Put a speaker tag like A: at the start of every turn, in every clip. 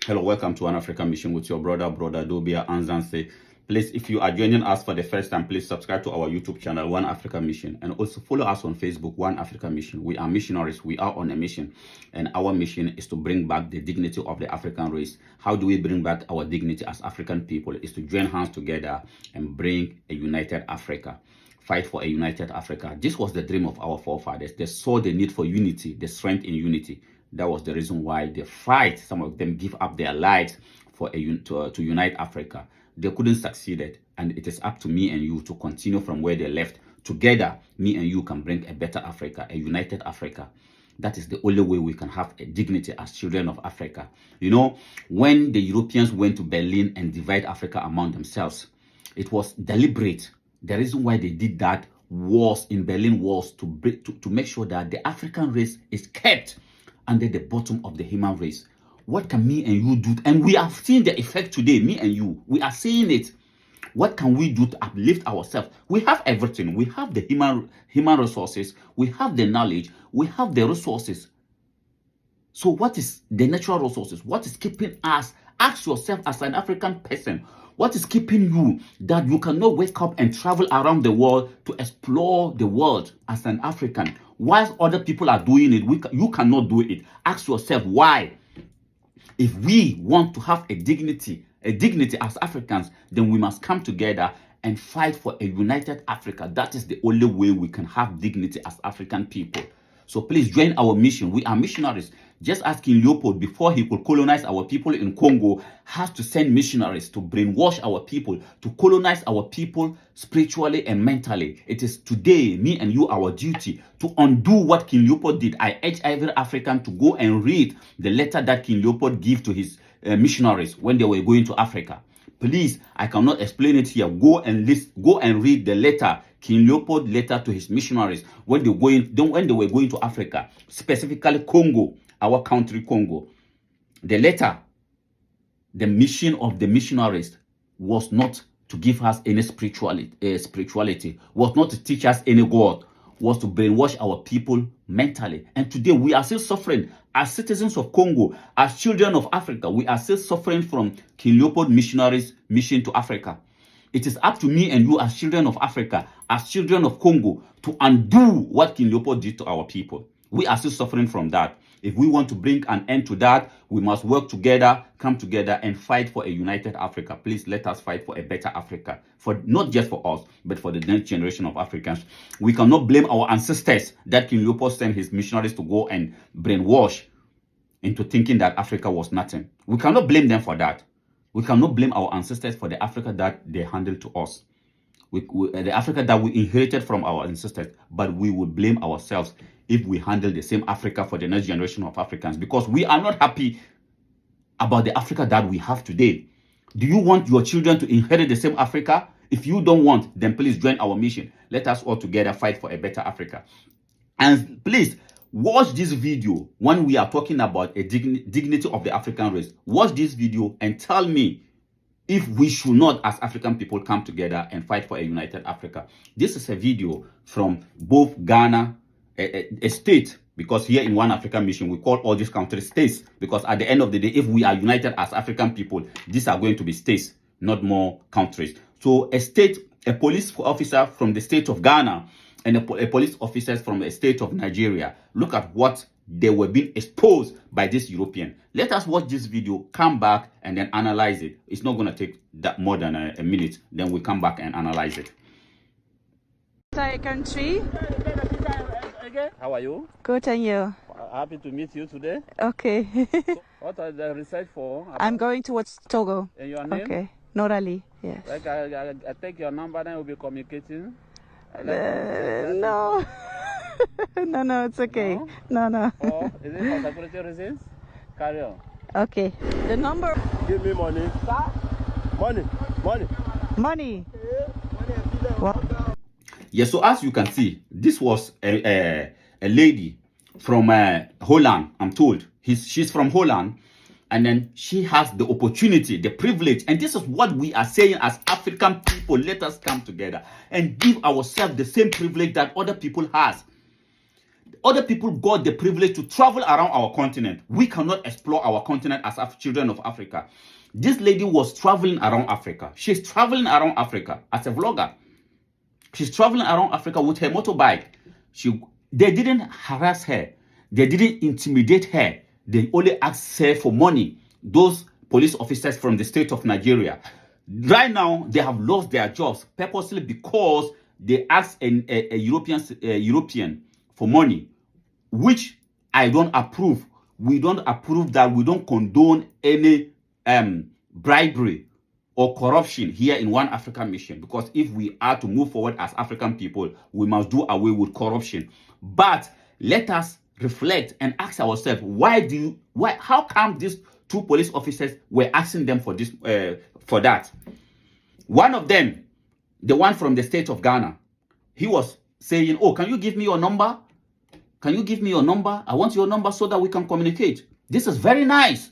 A: Hello, welcome to One African Mission with your brother Dobia Anzanse. Please, if you are joining us for the first time, please subscribe to our YouTube channel, One African Mission, and also follow us on Facebook, One African Mission. We are missionaries. We are on a mission, and our mission is to bring back the dignity of the African race. How do we bring back our dignity as African people? Is to join hands together and bring a united Africa. Fight for a united Africa. This was the dream of our forefathers. They saw the need for unity, the strength in unity. That was the reason why they fight. Some of them give up their lives for to unite Africa. They couldn't succeed, and it is up to me and you to continue from where they left. Together, me and you can bring a better Africa, a united Africa. That is the only way we can have a dignity as children of Africa. You know, when the Europeans went to Berlin and divide Africa among themselves, it was deliberate. The reason why they did that was in Berlin was to make sure that the African race is kept under the bottom of the human race. What can me and you do? And we have seen the effect today, me and you. We are seeing it. What can we do to uplift ourselves? We have everything. We have the human resources. We have the knowledge. We have the resources. So what is the natural resources? What is keeping us? Ask yourself as an African person, what is keeping you that you cannot wake up and travel around the world to explore the world as an African? Whilst other people are doing it, you cannot do it. Ask yourself why. If we want to have a dignity as Africans, then we must come together and fight for a united Africa. That is the only way we can have dignity as African people. So please join our mission. We are missionaries. Just as King Leopold, before he could colonize our people in Congo, has to send missionaries to brainwash our people, to colonize our people spiritually and mentally. It is today, me and you, our duty to undo what King Leopold did. I urge every African to go and read the letter that King Leopold gave to his missionaries when they were going to Africa. Please, I cannot explain it here. Go and read the letter, King Leopold letter to his missionaries when they were going to Africa, specifically Congo, our country Congo. The letter, the mission of the missionaries was not to give us any spirituality, was not to teach us any God, was to brainwash our people mentally. And today we are still suffering as citizens of Congo, as children of Africa. We are still suffering from King Leopold missionaries' mission to Africa. It is up to me and you as children of Africa, as children of Congo, to undo what King Leopold did to our people. We are still suffering from that. If we want to bring an end to that, we must work together, come together, and fight for a united Africa. Please let us fight for a better Africa, for not just for us, but for the next generation of Africans. We cannot blame our ancestors that King Leopold sent his missionaries to go and brainwash into thinking that Africa was nothing. We cannot blame them for that. We cannot blame our ancestors for the Africa that they handled to us. The Africa that we inherited from our ancestors, but we would blame ourselves if we handle the same Africa for the next generation of Africans, because we are not happy about the Africa that we have today. Do you want your children to inherit the same Africa? If you don't want, then please join our mission. Let us all together fight for a better Africa. And please watch this video when we are talking about a dignity of the African race. Watch this video and tell me if we should not, as African people, come together and fight for a united Africa. This is a video from both Ghana, a state, because here in One African Mission, we call all these countries states, because at the end of the day, if we are united as African people, these are going to be states, not more countries. So a police officer from the state of Ghana and a police officer from the state of Nigeria, look at what they were being exposed by this European. Let us watch this video, come back, and then analyze it. It's not going to take that more than a minute. Then we come back and analyze it.
B: Thai country.
C: How are you?
B: Good, and you?
C: Happy to meet you today.
B: Okay.
C: So what are the research for?
B: I'm going towards Togo.
C: And your name?
B: Okay. Norali, yes.
C: Like I take your number, then we'll be communicating.
B: No. No, it's okay. No.
C: Oh, is it for security reasons? Carry on.
B: Okay. The number.
C: Give me money. Money.
B: Money.
A: Yes, yeah, so as you can see, this was a lady from Holland, I'm told. She's from Holland, and then she has the opportunity, the privilege, and this is what we are saying as African people. Let us come together and give ourselves the same privilege that other people has. other people got the privilege to travel around our continent. We cannot explore our continent as children of Africa. This lady was traveling around Africa. She's traveling around Africa as a vlogger. She's traveling around Africa with her motorbike. They didn't harass her. They didn't intimidate her. They only asked her for money. Those police officers from the state of Nigeria. Right now, they have lost their jobs purposely because they asked a European for money, which I don't approve. We don't approve that. We don't condone any bribery or corruption here in One African Mission, because if we are to move forward as African people, we must do away with corruption. But let us reflect and ask ourselves, how come these two police officers were asking them for this, for that? One of them, the one from the state of Ghana, he was saying, oh, can you give me your number? Can you give me your number? I want your number so that we can communicate. This is very nice.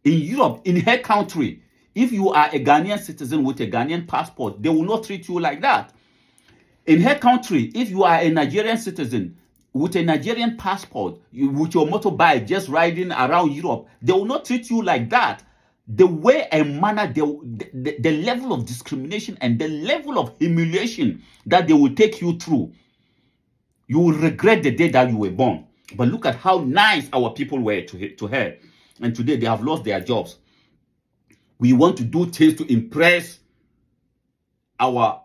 A: In Europe, in her country, if you are a Ghanaian citizen with a Ghanaian passport, they will not treat you like that. In her country, if you are a Nigerian citizen with a Nigerian passport, with your motorbike just riding around Europe, they will not treat you like that. The way and manner, the level of discrimination and the level of humiliation that they will take you through, you will regret the day that you were born. But look at how nice our people were to her. And today they have lost their jobs. We want to do things to impress our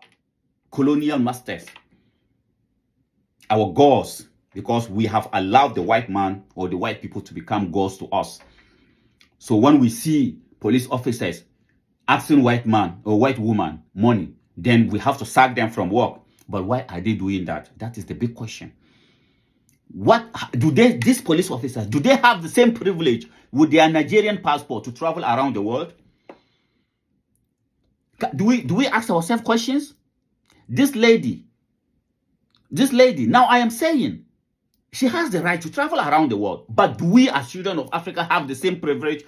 A: colonial masters, our gods, because we have allowed the white man or the white people to become gods to us. So when we see police officers asking white man or white woman money, then we have to sack them from work. But why are they doing that? That is the big question. What do these police officers, do they have the same privilege with their Nigerian passport to travel around the world? Do we ask ourselves questions? This lady, now I am saying, she has the right to travel around the world. But do we as children of Africa have the same privilege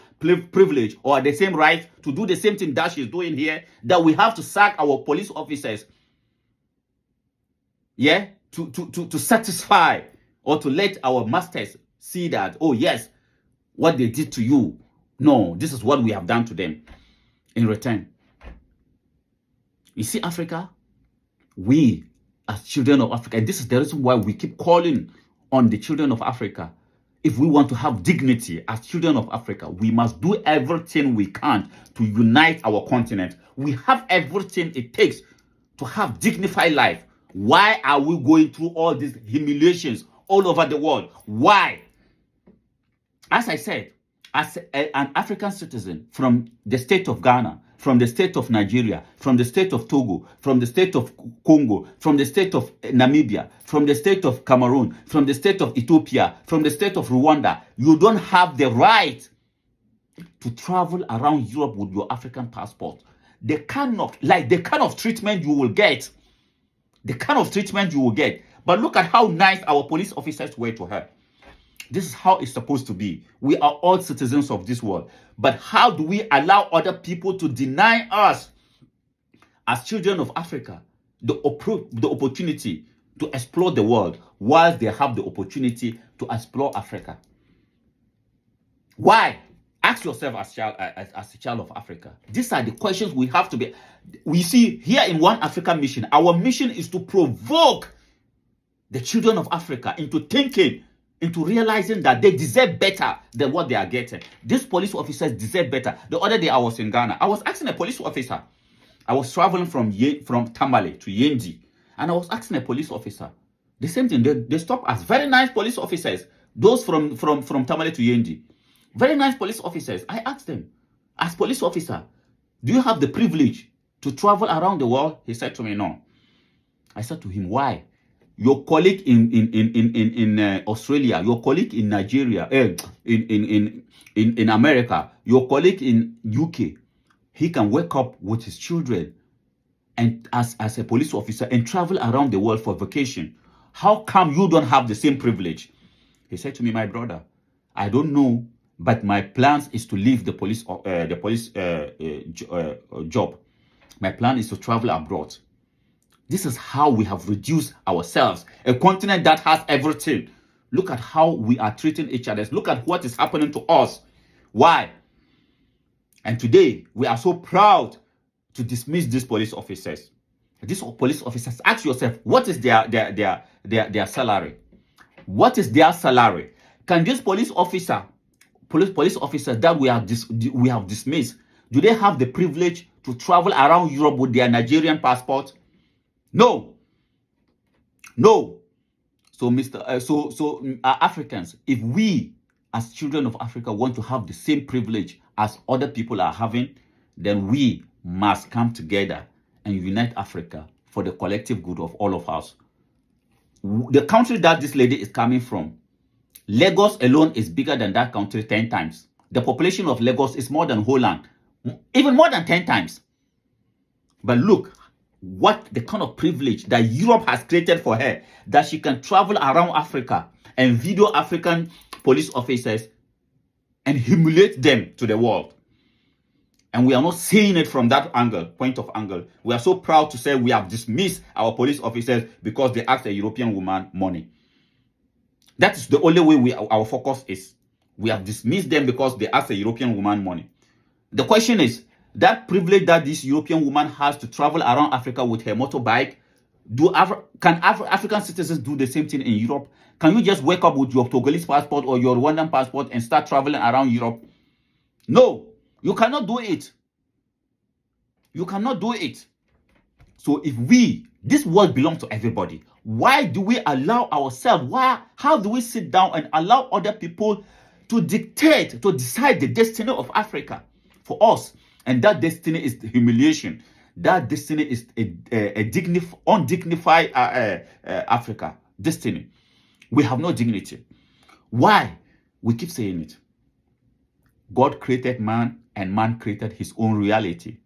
A: or the same right to do the same thing that she's doing here? That we have to sack our police officers, yeah, to satisfy or to let our masters see that, oh yes, what they did to you, no, this is what we have done to them in return. You see, Africa, we as children of Africa, and this is the reason why we keep calling on the children of Africa. If we want to have dignity as children of Africa, we must do everything we can to unite our continent. We have everything it takes to have dignified life. Why are we going through all these humiliations all over the world? Why? As I said, as an African citizen from the state of Ghana, from the state of Nigeria, from the state of Togo, from the state of Congo, from the state of Namibia, from the state of Cameroon, from the state of Ethiopia, from the state of Rwanda, you don't have the right to travel around Europe with your African passport. The kind of treatment you will get, But look at how nice our police officers were to her. This is how it's supposed to be. We are all citizens of this world. But how do we allow other people to deny us, as children of Africa, the opportunity to explore the world whilst they have the opportunity to explore Africa? Why? Ask yourself as a child of Africa. These are the questions we have to be. We see here in One African Mission, our mission is to provoke the children of Africa into thinking, into realizing that they deserve better than what they are getting. These police officers deserve better. The other day I was in Ghana. I was asking a police officer. I was traveling from Tamale to Yendi. And I was asking a police officer. The same thing. They stopped us. Very nice police officers. Those from Tamale to Yendi. Very nice police officers. I asked them, as police officer, do you have the privilege to travel around the world? He said to me, no. I said to him, why? Your colleague in Australia, your colleague in Nigeria, in America, your colleague in UK, he can wake up with his children and as a police officer and travel around the world for vacation. How come you don't have the same privilege? He said to me, my brother, I don't know, but my plans is to leave the police job. My plan is to travel abroad. This is how we have reduced ourselves. A continent that has everything. Look at how we are treating each other. Look at what is happening to us. Why? And today, we are so proud to dismiss these police officers. These police officers, ask yourself, what is their salary? What is their salary? Can this police officers that we have dismissed, do they have the privilege to travel around Europe with their Nigerian passport? No. No. So, Africans, if we as children of Africa want to have the same privilege as other people are having, then we must come together and unite Africa for the collective good of all of us. The country that this lady is coming from, Lagos alone is bigger than that country 10 times. The population of Lagos is more than Holland, even more than 10 times. But look, what the kind of privilege that Europe has created for her, that she can travel around Africa and video African police officers and humiliate them to the world. And we are not seeing it from that point of angle. We are so proud to say we have dismissed our police officers because they asked a European woman money. That is the only way our focus is. We have dismissed them because they asked a European woman money. The question is, that privilege that this European woman has to travel around Africa with her motorbike, can African citizens do the same thing in Europe? Can you just wake up with your Togolese passport or your Rwandan passport and start traveling around Europe? No, you cannot do it. You cannot do it. So if this world belongs to everybody, why do we allow ourselves, how do we sit down and allow other people to dictate, to decide the destiny of Africa for us? And that destiny is humiliation. That destiny is a undignified Africa destiny. We have no dignity. Why? We keep saying it. God created man and man created his own reality.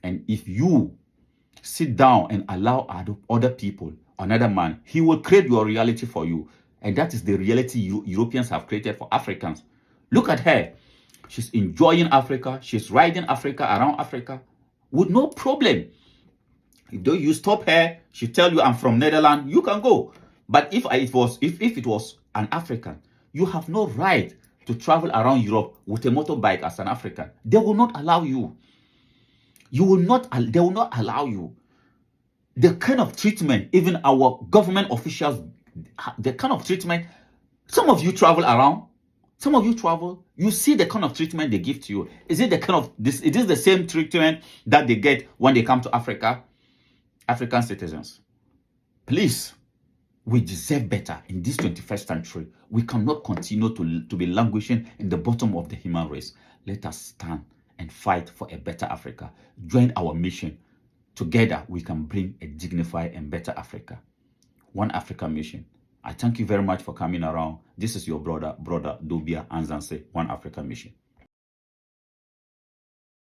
A: And if you sit down and allow other people, another man, he will create your reality for you. And that is the reality Europeans have created for Africans. Look at her. She's enjoying Africa. She's riding Africa around Africa with no problem. If you stop her, she tell you, I'm from Netherlands, you can go. But if it was an African, you have no right to travel around Europe with a motorbike as an African. They will not allow you. They will not allow you. The kind of treatment, even our government officials, the kind of treatment, some of you travel around, some of you travel, you see the kind of treatment they give to you. Is it the same treatment that they get when they come to Africa? African citizens, please, we deserve better in this 21st century. We cannot continue to be languishing in the bottom of the human race. Let us stand and fight for a better Africa. Join our mission. Together, we can bring a dignified and better Africa. One Africa mission. I thank you very much for coming around. This is your brother Dobia Anzanse, One Africa Mission.